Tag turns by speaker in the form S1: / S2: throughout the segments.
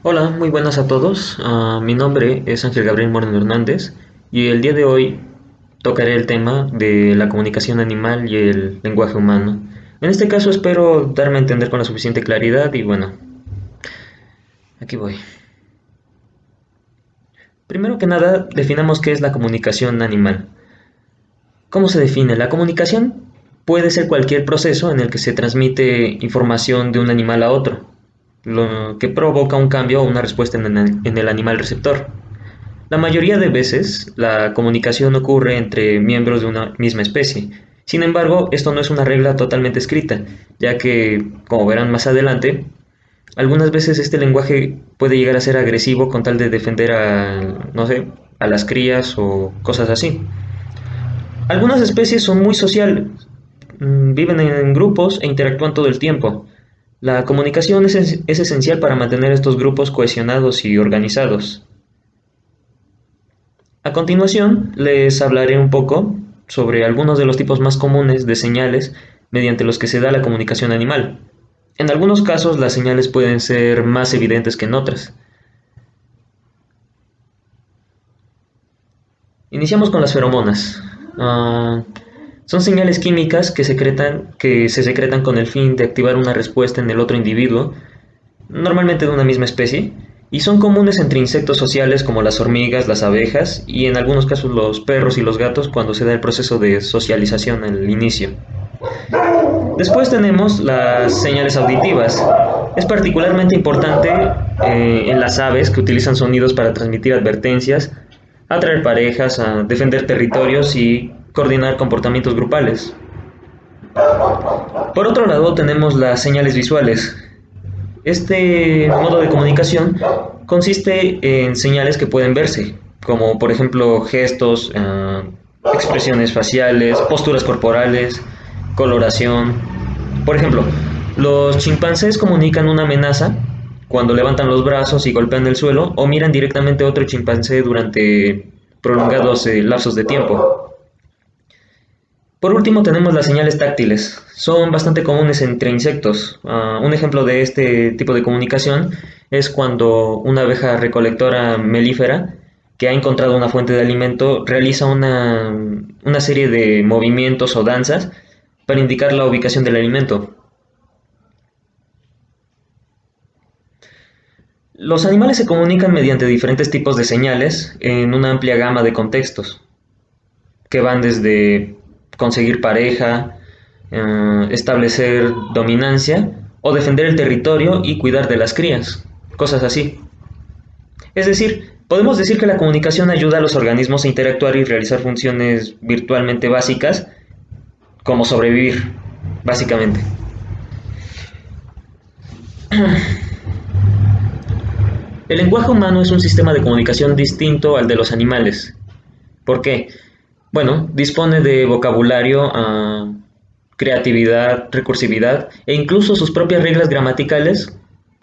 S1: Hola, muy buenas a todos. Mi nombre es Ángel Gabriel Moreno Hernández y el día de hoy tocaré el tema de la comunicación animal y el lenguaje humano. En este caso espero darme a entender con la suficiente claridad y bueno, aquí voy. Primero que nada, definamos qué es la comunicación animal. ¿Cómo se define? La comunicación puede ser cualquier proceso en el que se transmite información de un animal a otro, lo que provoca un cambio o una respuesta en el animal receptor. La mayoría de veces la comunicación ocurre entre miembros de una misma especie. Sin embargo, esto no es una regla totalmente escrita, ya que, como verán más adelante, algunas veces este lenguaje puede llegar a ser agresivo con tal de defender no sé, a las crías o cosas así. Algunas especies son muy sociales, viven en grupos e interactúan todo el tiempo. La comunicación es esencial para mantener estos grupos cohesionados y organizados. A continuación, les hablaré un poco sobre algunos de los tipos más comunes de señales mediante los que se da la comunicación animal. En algunos casos, las señales pueden ser más evidentes que en otras. Iniciamos con las feromonas. Son señales químicas que se secretan con el fin de activar una respuesta en el otro individuo, normalmente de una misma especie, y son comunes entre insectos sociales como las hormigas, las abejas y en algunos casos los perros y los gatos cuando se da el proceso de socialización al inicio. Después tenemos las señales auditivas. Es particularmente importante en las aves que utilizan sonidos para transmitir advertencias, atraer parejas, a defender territorios y coordinar comportamientos grupales. Por otro lado tenemos las señales visuales. Este modo de comunicación consiste en señales que pueden verse, como por ejemplo gestos, expresiones faciales, posturas corporales, coloración. Por ejemplo, los chimpancés comunican una amenaza cuando levantan los brazos y golpean el suelo o miran directamente a otro chimpancé durante prolongados lapsos de tiempo. Por último tenemos las señales táctiles. Son bastante comunes entre insectos. Un ejemplo de este tipo de comunicación es cuando una abeja recolectora melífera que ha encontrado una fuente de alimento realiza una serie de movimientos o danzas para indicar la ubicación del alimento. Los animales se comunican mediante diferentes tipos de señales en una amplia gama de contextos, que van desde conseguir pareja, establecer dominancia o defender el territorio y cuidar de las crías, cosas así. Es decir, podemos decir que la comunicación ayuda a los organismos a interactuar y realizar funciones virtualmente básicas, como sobrevivir, básicamente. El lenguaje humano es un sistema de comunicación distinto al de los animales. ¿Por qué? Bueno, dispone de vocabulario, creatividad, recursividad e incluso sus propias reglas gramaticales,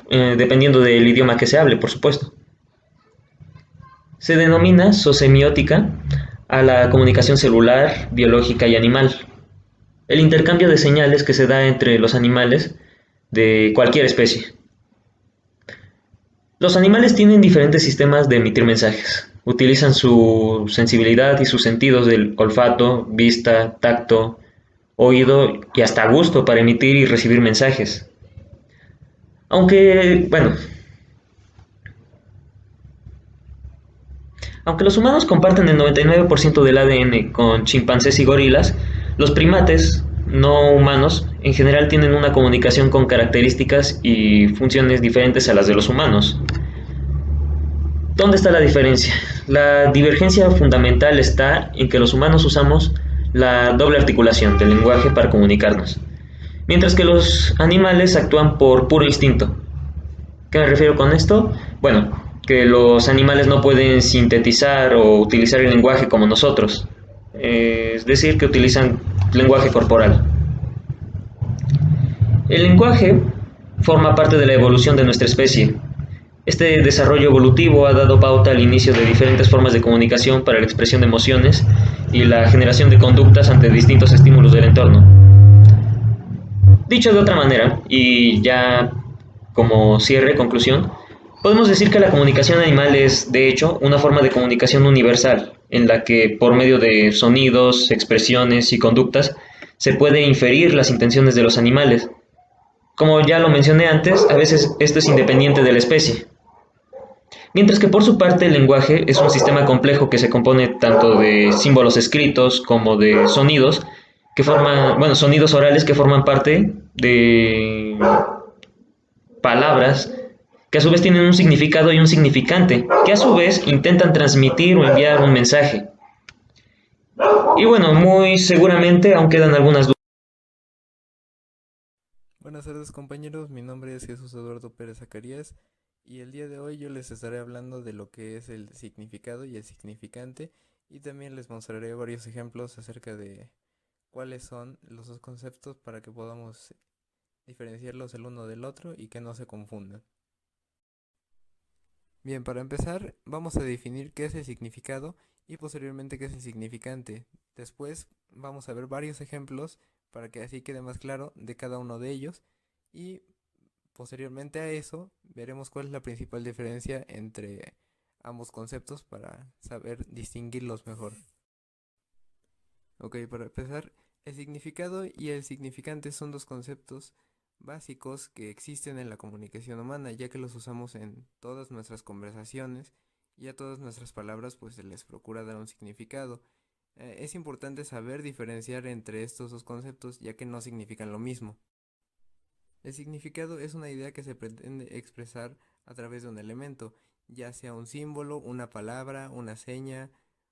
S1: dependiendo del idioma que se hable, por supuesto. Se denomina zoosemiótica a la comunicación celular, biológica y animal. El intercambio de señales que se da entre los animales de cualquier especie. Los animales tienen diferentes sistemas de emitir mensajes. Utilizan su sensibilidad y sus sentidos del olfato, vista, tacto, oído y hasta gusto para emitir y recibir mensajes. Aunque, bueno, aunque los humanos comparten el 99% del ADN con chimpancés y gorilas, los primates no humanos en general tienen una comunicación con características y funciones diferentes a las de los humanos. ¿Dónde está la diferencia? La divergencia fundamental está en que los humanos usamos la doble articulación del lenguaje para comunicarnos, mientras que los animales actúan por puro instinto. ¿Qué me refiero con esto? Bueno, que los animales no pueden sintetizar o utilizar el lenguaje como nosotros, es decir, que utilizan lenguaje corporal. El lenguaje forma parte de la evolución de nuestra especie. Este desarrollo evolutivo ha dado pauta al inicio de diferentes formas de comunicación para la expresión de emociones y la generación de conductas ante distintos estímulos del entorno. Dicho de otra manera, y ya como cierre, conclusión, Podemos decir que la comunicación animal es, de hecho, una forma de comunicación universal, en la que por medio de sonidos, expresiones y conductas se puede inferir las intenciones de los animales. Como ya lo mencioné antes, a veces esto es independiente de la especie. Mientras que por su parte el lenguaje es un sistema complejo que se compone tanto de símbolos escritos como de sonidos que forman, bueno, sonidos orales que forman parte de palabras que a su vez tienen un significado y un significante, que a su vez intentan transmitir o enviar un mensaje. Y bueno, muy seguramente aún quedan algunas dudas.
S2: Buenas tardes compañeros, mi nombre es Jesús Eduardo Pérez Zacarías y el día de hoy yo les estaré hablando de lo que es el significado y el significante y también les mostraré varios ejemplos acerca de cuáles son los dos conceptos para que podamos diferenciarlos el uno del otro y que no se confundan. Bien, para empezar vamos a definir qué es el significado y posteriormente qué es el significante. Después vamos a ver varios ejemplos para que así quede más claro de cada uno de ellos y posteriormente a eso, veremos cuál es la principal diferencia entre ambos conceptos para saber distinguirlos mejor. Ok, para empezar, el significado y el significante son dos conceptos básicos que existen en la comunicación humana, ya que los usamos en todas nuestras conversaciones y a todas nuestras palabras pues se les procura dar un significado. Es importante saber diferenciar entre estos dos conceptos ya que no significan lo mismo. El significado es una idea que se pretende expresar a través de un elemento, ya sea un símbolo, una palabra, una seña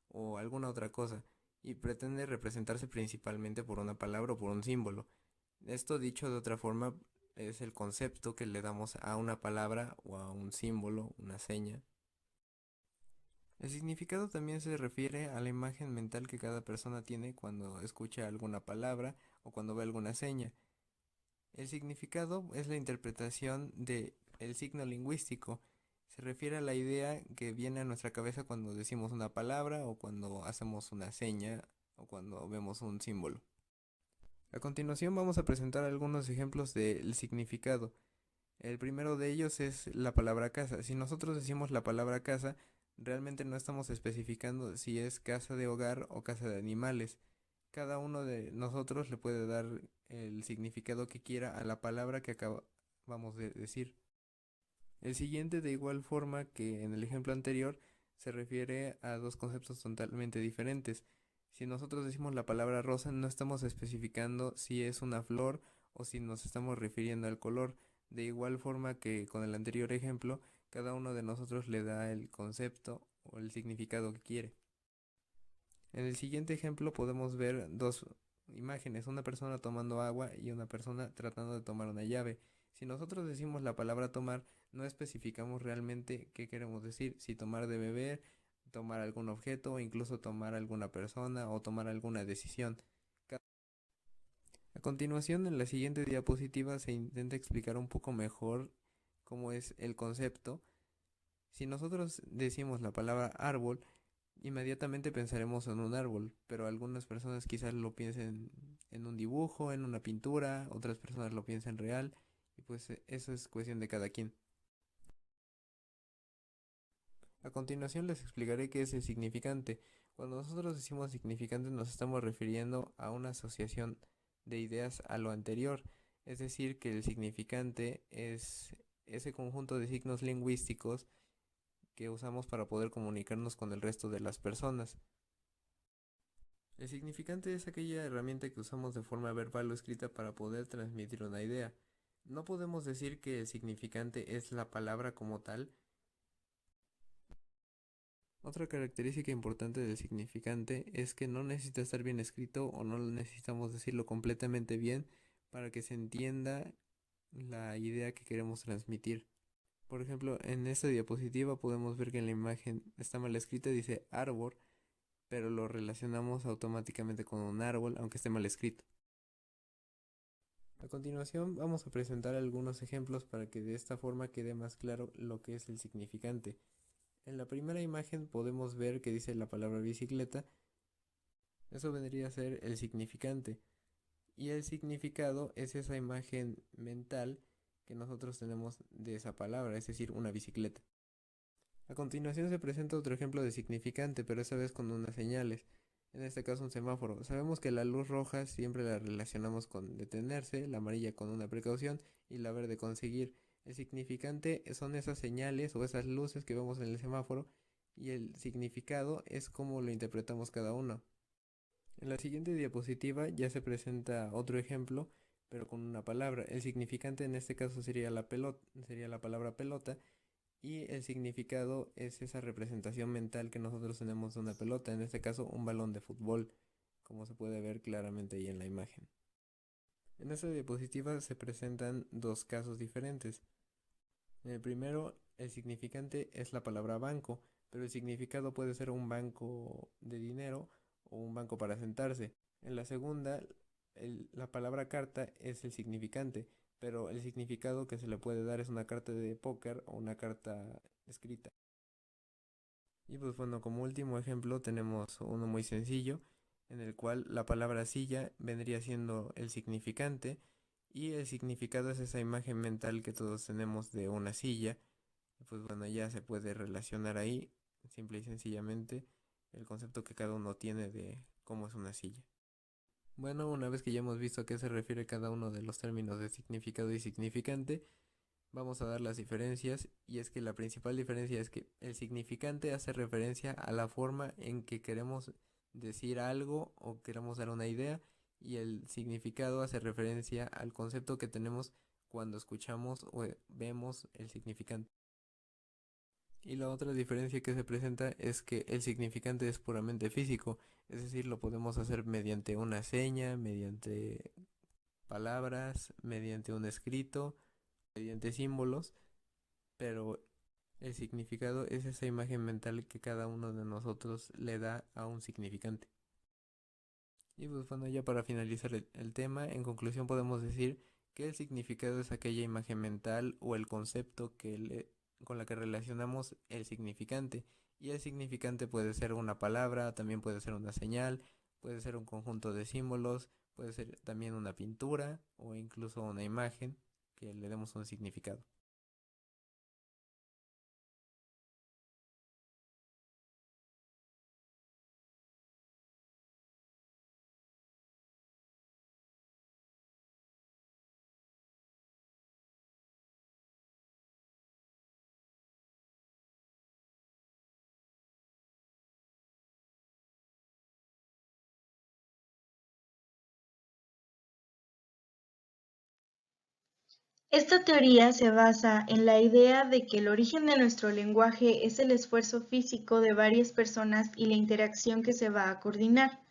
S2: o alguna otra cosa, y pretende representarse principalmente por una palabra o por un símbolo. Esto dicho de otra forma es el concepto que le damos a una palabra o a un símbolo, una seña. El significado también se refiere a la imagen mental que cada persona tiene cuando escucha alguna palabra o cuando ve alguna seña. El significado es la interpretación de el signo lingüístico. Se refiere a la idea que viene a nuestra cabeza cuando decimos una palabra o cuando hacemos una seña o cuando vemos un símbolo. A continuación vamos a presentar algunos ejemplos del significado. El primero de ellos es la palabra casa. Si nosotros decimos la palabra casa, realmente no estamos especificando si es casa de hogar o casa de animales. Cada uno de nosotros le puede dar el significado que quiera a la palabra que acabamos de decir. El siguiente, de igual forma que en el ejemplo anterior, se refiere a dos conceptos totalmente diferentes. Si nosotros decimos la palabra rosa, no estamos especificando si es una flor o si nos estamos refiriendo al color. De igual forma que con el anterior ejemplo, cada uno de nosotros le da el concepto o el significado que quiere. En el siguiente ejemplo podemos ver dos imágenes, una persona tomando agua y una persona tratando de tomar una llave. Si nosotros decimos la palabra tomar, no especificamos realmente qué queremos decir, si tomar de beber, tomar algún objeto o incluso tomar alguna persona o tomar alguna decisión. A continuación, en la siguiente diapositiva se intenta explicar un poco mejor cómo es el concepto. Si nosotros decimos la palabra árbol, inmediatamente pensaremos en un árbol, pero algunas personas quizás lo piensen en un dibujo, en una pintura, otras personas lo piensan real, y pues eso es cuestión de cada quien. A continuación les explicaré qué es el significante. Cuando nosotros decimos significante nos estamos refiriendo a una asociación de ideas a lo anterior, es decir, que el significante es ese conjunto de signos lingüísticos que usamos para poder comunicarnos con el resto de las personas. El significante es aquella herramienta que usamos de forma verbal o escrita para poder transmitir una idea. No podemos decir que el significante es la palabra como tal. Otra característica importante del significante es que no necesita estar bien escrito o no necesitamos decirlo completamente bien para que se entienda la idea que queremos transmitir. Por ejemplo, en esta diapositiva podemos ver que en la imagen está mal escrita, dice árbol, pero lo relacionamos automáticamente con un árbol, aunque esté mal escrito. A continuación vamos a presentar algunos ejemplos para que de esta forma quede más claro lo que es el significante. En la primera imagen podemos ver que dice la palabra bicicleta, eso vendría a ser el significante. Y el significado es esa imagen mental que nosotros tenemos de esa palabra, es decir, una bicicleta. A continuación se presenta otro ejemplo de significante, pero esta vez con unas señales. En este caso un semáforo. Sabemos que la luz roja siempre la relacionamos con detenerse, la amarilla con una precaución y la verde con seguir. El significante son esas señales o esas luces que vemos en el semáforo y el significado es cómo lo interpretamos cada uno. En la siguiente diapositiva ya se presenta otro ejemplo, pero con una palabra. El significante en este caso sería la pelota, sería la palabra pelota, y el significado es esa representación mental que nosotros tenemos de una pelota, en este caso un balón de fútbol, como se puede ver claramente ahí en la imagen. En esta diapositiva se presentan dos casos diferentes. En el primero, el significante es la palabra banco, pero el significado puede ser un banco de dinero o un banco para sentarse. En la segunda, la palabra carta es el significante, pero el significado que se le puede dar es una carta de póker o una carta escrita. Y pues bueno, como último ejemplo tenemos uno muy sencillo, en el cual la palabra silla vendría siendo el significante y el significado es esa imagen mental que todos tenemos de una silla. Y pues bueno, ya se puede relacionar ahí, simple y sencillamente, el concepto que cada uno tiene de cómo es una silla. Bueno, una vez que ya hemos visto a qué se refiere cada uno de los términos de significado y significante, vamos a dar las diferencias y es que la principal diferencia es que el significante hace referencia a la forma en que queremos decir algo o queremos dar una idea y el significado hace referencia al concepto que tenemos cuando escuchamos o vemos el significante. Y la otra diferencia que se presenta es que el significante es puramente físico, es decir, lo podemos hacer mediante una seña, mediante palabras, mediante un escrito, mediante símbolos, pero el significado es esa imagen mental que cada uno de nosotros le da a un significante. Y pues bueno, ya para finalizar el tema, en conclusión podemos decir que el significado es aquella imagen mental o el concepto con la que relacionamos el significante. Y el significante puede ser una palabra, también puede ser una señal, puede ser un conjunto de símbolos, puede ser también una pintura o incluso una imagen que le demos un significado.
S3: Esta teoría se basa en la idea de que el origen de nuestro lenguaje es el esfuerzo físico de varias personas y la interacción que se va a coordinar.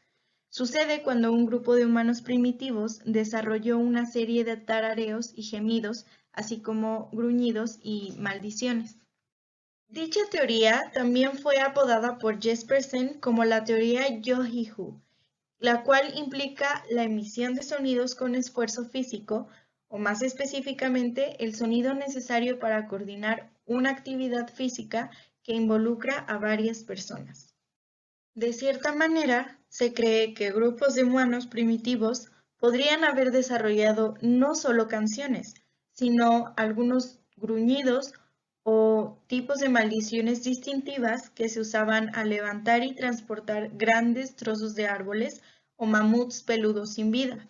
S3: Sucede cuando un grupo de humanos primitivos desarrolló una serie de tarareos y gemidos, así como gruñidos y maldiciones. Dicha teoría también fue apodada por Jespersen como la teoría Yohihu, la cual implica la emisión de sonidos con esfuerzo físico, o más específicamente, el sonido necesario para coordinar una actividad física que involucra a varias personas. De cierta manera, se cree que grupos de humanos primitivos podrían haber desarrollado no solo canciones, sino algunos gruñidos o tipos de maldiciones distintivas que se usaban al levantar y transportar grandes trozos de árboles o mamuts peludos sin vida.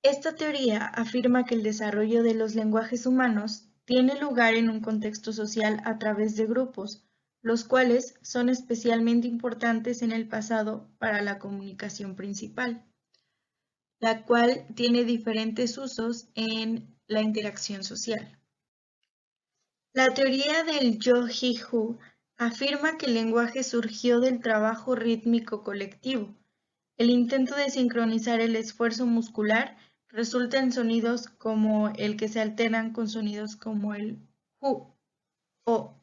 S3: Esta teoría afirma que el desarrollo de los lenguajes humanos tiene lugar en un contexto social a través de grupos, los cuales son especialmente importantes en el pasado para la comunicación principal, la cual tiene diferentes usos en la interacción social. La teoría del Yo-Hi-Hu afirma que el lenguaje surgió del trabajo rítmico colectivo. El intento de sincronizar el esfuerzo muscular resulta en sonidos como el que se alternan con sonidos como el hu o.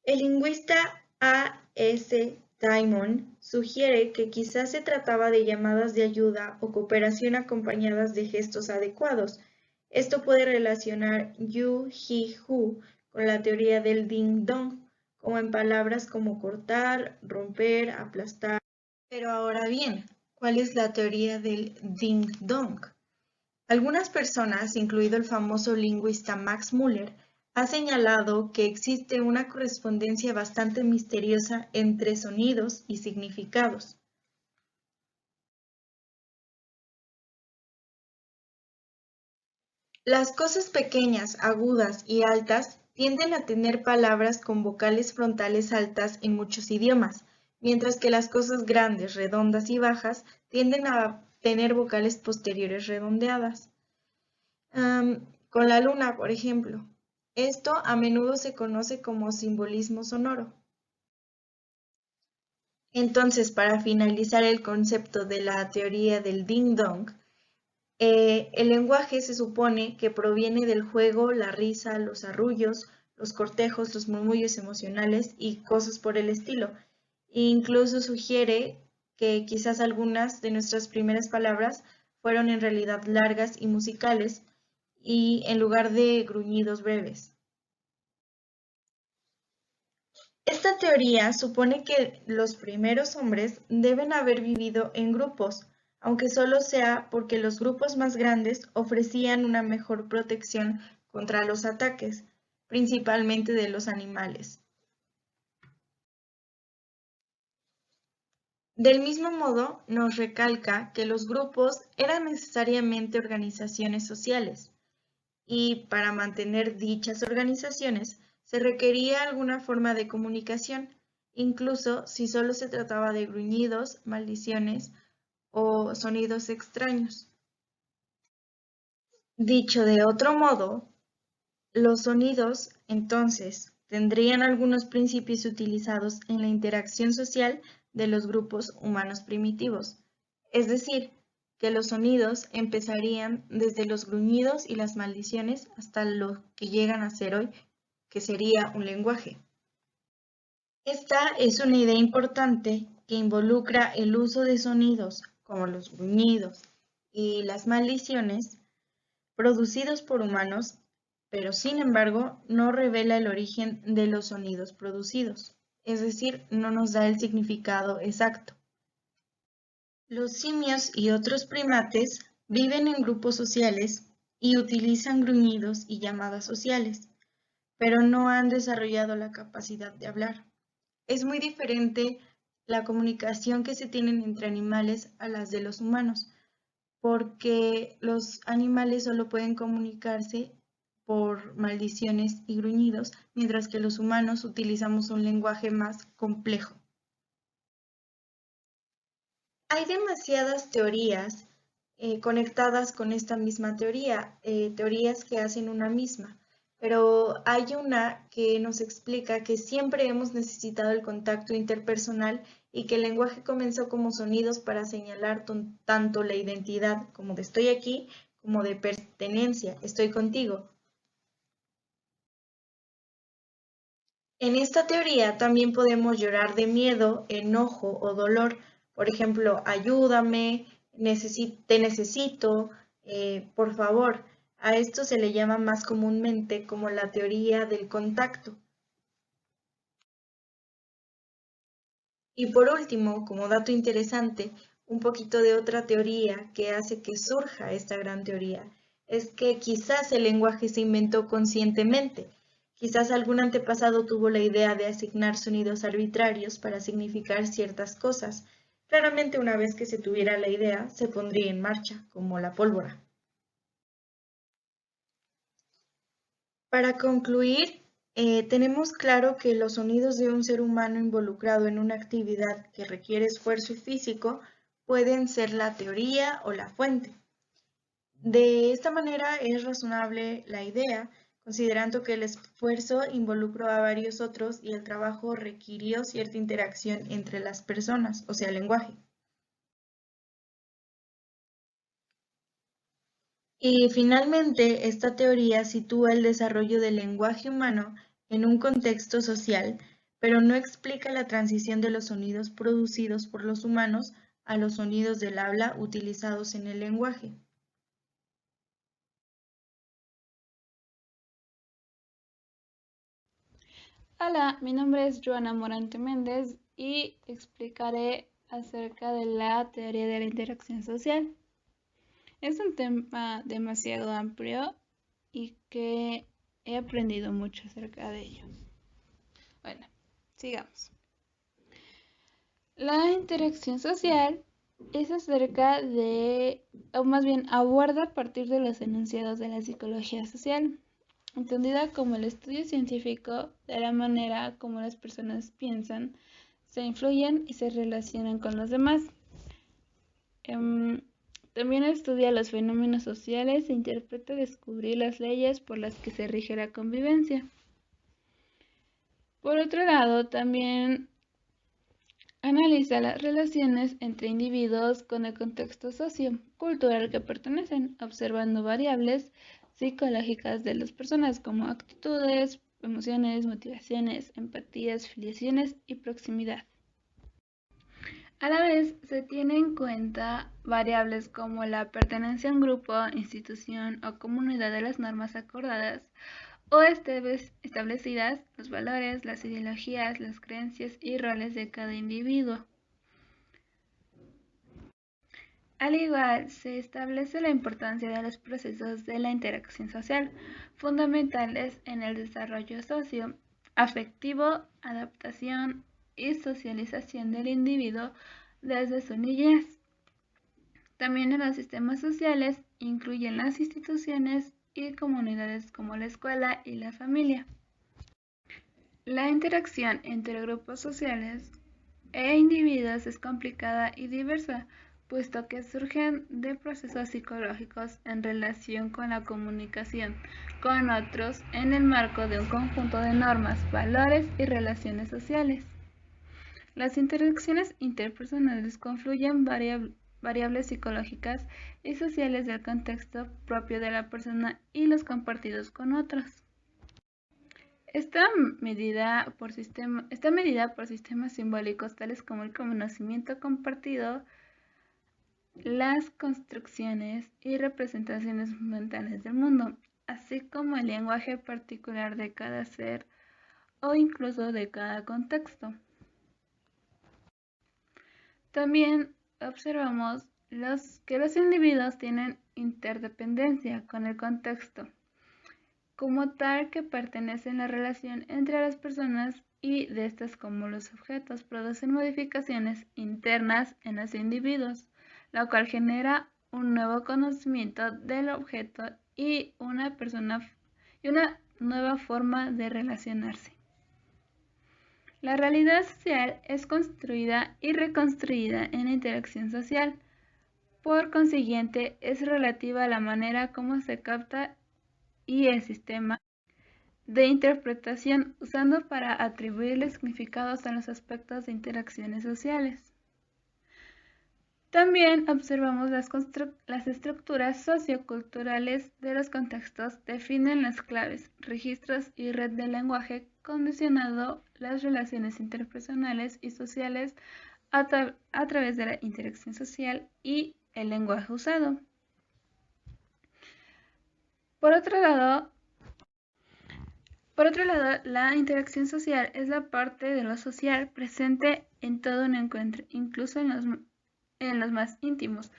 S3: El lingüista A. S. Diamond sugiere que quizás se trataba de llamadas de ayuda o cooperación acompañadas de gestos adecuados. Esto puede relacionar Yu Hi Hu con la teoría del ding dong, como en palabras como cortar, romper, aplastar. Pero ahora bien, cuál es la teoría del ding dong. Algunas personas, incluido el famoso lingüista Max Muller, ha señalado que existe una correspondencia bastante misteriosa entre sonidos y significados. Las cosas pequeñas, agudas y altas tienden a tener palabras con vocales frontales altas en muchos idiomas, mientras que las cosas grandes, redondas y bajas tienden a tener vocales posteriores redondeadas. Con la luna, por ejemplo. Esto a menudo se conoce como simbolismo sonoro. Entonces, para finalizar el concepto de la teoría del ding-dong, el lenguaje se supone que proviene del juego, la risa, los arrullos, los cortejos, los murmullos emocionales y cosas por el estilo. E incluso sugiere que quizás algunas de nuestras primeras palabras fueron en realidad largas y musicales, y en lugar de gruñidos breves. Esta teoría supone que los primeros hombres deben haber vivido en grupos, aunque solo sea porque los grupos más grandes ofrecían una mejor protección contra los ataques, principalmente de los animales. Del mismo modo, nos recalca que los grupos eran necesariamente organizaciones sociales, y para mantener dichas organizaciones se requería alguna forma de comunicación, incluso si solo se trataba de gruñidos, maldiciones o sonidos extraños. Dicho de otro modo, los sonidos, entonces, tendrían algunos principios utilizados en la interacción social de los grupos humanos primitivos, es decir, que los sonidos empezarían desde los gruñidos y las maldiciones hasta lo que llegan a ser hoy, que sería un lenguaje. Esta es una idea importante que involucra el uso de sonidos como los gruñidos y las maldiciones producidos por humanos, pero sin embargo no revela el origen de los sonidos producidos, es decir, no nos da el significado exacto. Los simios y otros primates viven en grupos sociales y utilizan gruñidos y llamadas sociales, pero no han desarrollado la capacidad de hablar. Es muy diferente la comunicación que se tienen entre animales a las de los humanos, porque los animales solo pueden comunicarse por maldiciones y gruñidos, mientras que los humanos utilizamos un lenguaje más complejo. Hay demasiadas teorías conectadas con esta misma teoría, teorías que hacen una misma, pero hay una que nos explica que siempre hemos necesitado el contacto interpersonal y que el lenguaje comenzó como sonidos para señalar tanto la identidad como de estoy aquí, como de pertenencia, estoy contigo. En esta teoría también podemos llorar de miedo, enojo o dolor. Por ejemplo, ayúdame, te necesito, por favor. A esto se le llama más comúnmente como la teoría del contacto. Y por último, como dato interesante, un poquito de otra teoría que hace que surja esta gran teoría, es que quizás el lenguaje se inventó conscientemente. Quizás algún antepasado tuvo la idea de asignar sonidos arbitrarios para significar ciertas cosas. Claramente una vez que se tuviera la idea, se pondría en marcha, como la pólvora. Para concluir, tenemos claro que los sonidos de un ser humano involucrado en una actividad que requiere esfuerzo físico pueden ser la teoría o la fuente. De esta manera es razonable la idea, considerando que el esfuerzo involucró a varios otros y el trabajo requirió cierta interacción entre las personas, o sea, el lenguaje. Y finalmente, esta teoría sitúa el desarrollo del lenguaje humano en un contexto social, pero no explica la transición de los sonidos producidos por los humanos a los sonidos del habla utilizados en el lenguaje.
S4: Hola, mi nombre es Joana Morante Méndez y explicaré acerca de la teoría de la interacción social. Es un tema demasiado amplio y que he aprendido mucho acerca de ello. Bueno, sigamos. La interacción social es acerca de, o más bien aborda a partir de los enunciados de la psicología social, entendida como el estudio científico de la manera como las personas piensan, se influyen y se relacionan con los demás. También estudia los fenómenos sociales e intenta descubrir las leyes por las que se rige la convivencia. Por otro lado, también analiza las relaciones entre individuos con el contexto sociocultural al que pertenecen, observando variables psicológicas de las personas como actitudes, emociones, motivaciones, empatías, filiaciones y proximidad. A la vez, se tiene en cuenta variables como la pertenencia a un grupo, institución o comunidad de las normas acordadas o establecidas, los valores, las ideologías, las creencias y roles de cada individuo. Al igual, se establece la importancia de los procesos de la interacción social, fundamentales en el desarrollo socio-afectivo, adaptación y socialización del individuo desde su niñez. También en los sistemas sociales incluyen las instituciones y comunidades como la escuela y la familia. La interacción entre grupos sociales e individuos es complicada y diversa, puesto que surgen de procesos psicológicos en relación con la comunicación con otros en el marco de un conjunto de normas, valores y relaciones sociales. Las interacciones interpersonales confluyen variables psicológicas y sociales del contexto propio de la persona y los compartidos con otros. Está medida por sistemas simbólicos tales como el conocimiento compartido, las construcciones y representaciones mentales del mundo, así como el lenguaje particular de cada ser o incluso de cada contexto. También observamos que los individuos tienen interdependencia con el contexto, como tal que pertenecen a la relación entre las personas y de estas como los objetos producen modificaciones internas en los individuos, lo cual genera un nuevo conocimiento del objeto y una nueva forma de relacionarse. La realidad social es construida y reconstruida en la interacción social. Por consiguiente, es relativa a la manera como se capta y el sistema de interpretación usando para atribuirle significados a los aspectos de interacciones sociales. También observamos las estructuras socioculturales de los contextos, definen las claves, registros y red del lenguaje, condicionando las relaciones interpersonales y sociales a través de la interacción social y el lenguaje usado. Por otro lado, la interacción social es la parte de lo social presente en todo un encuentro, incluso en los más íntimos.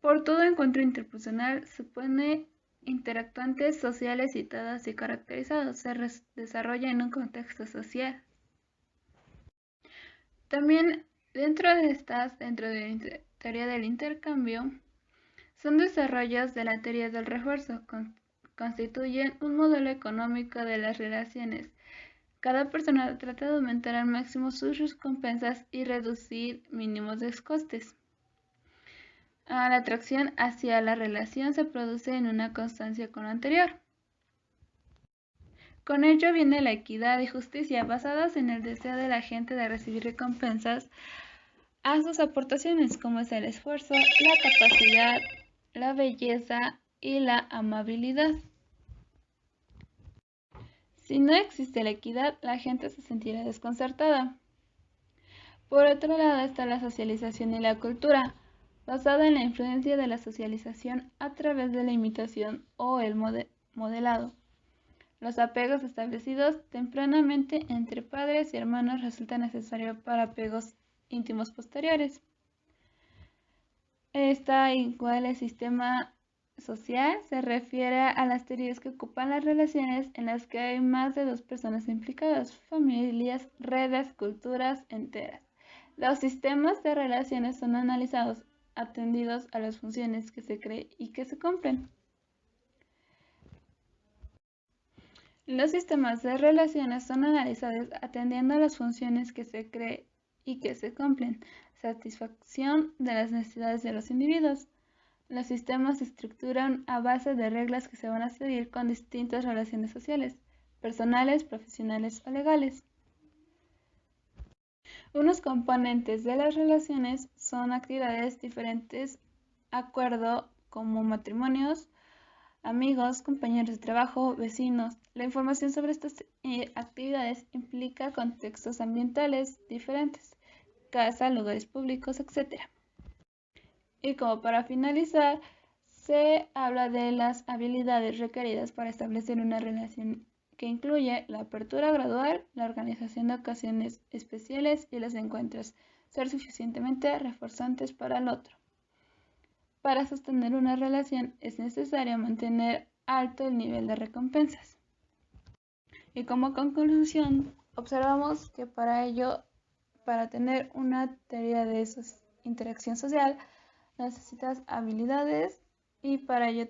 S4: Por todo encuentro interpersonal supone interactuantes sociales citados y caracterizados, se desarrolla en un contexto social. También dentro de la teoría del intercambio, son desarrollos de la teoría del refuerzo, constituyen un modelo económico de las relaciones. Cada persona trata de aumentar al máximo sus recompensas y reducir mínimos de costes. La atracción hacia la relación se produce en una constancia con lo anterior. Con ello viene la equidad y justicia, basadas en el deseo de la gente de recibir recompensas a sus aportaciones, como es el esfuerzo, la capacidad, la belleza y la amabilidad. Si no existe la equidad, la gente se sentirá desconcertada. Por otro lado está la socialización y la cultura, basada en la influencia de la socialización a través de la imitación o el modelado. Los apegos establecidos tempranamente entre padres y hermanos resultan necesarios para apegos íntimos posteriores. Esta igual el sistema social se refiere a las teorías que ocupan las relaciones en las que hay más de dos personas implicadas, familias, redes, culturas enteras. Los sistemas de relaciones son analizados atendidos a las funciones que se cree y que se cumplen. Los sistemas de relaciones son analizados atendiendo a las funciones que se cree y que se cumplen. Satisfacción de las necesidades de los individuos. Los sistemas se estructuran a base de reglas que se van a seguir con distintas relaciones sociales, personales, profesionales o legales. Unos componentes de las relaciones son actividades diferentes, acuerdo como matrimonios, amigos, compañeros de trabajo, vecinos. La información sobre estas actividades implica contextos ambientales diferentes, casa, lugares públicos, etc. Y como para finalizar, se habla de las habilidades requeridas para establecer una relación que incluye la apertura gradual, la organización de ocasiones especiales y los encuentros ser suficientemente reforzantes para el otro. Para sostener una relación es necesario mantener alto el nivel de recompensas. Y como conclusión, observamos que para ello, para tener una teoría de interacción social, necesitas habilidades y para ello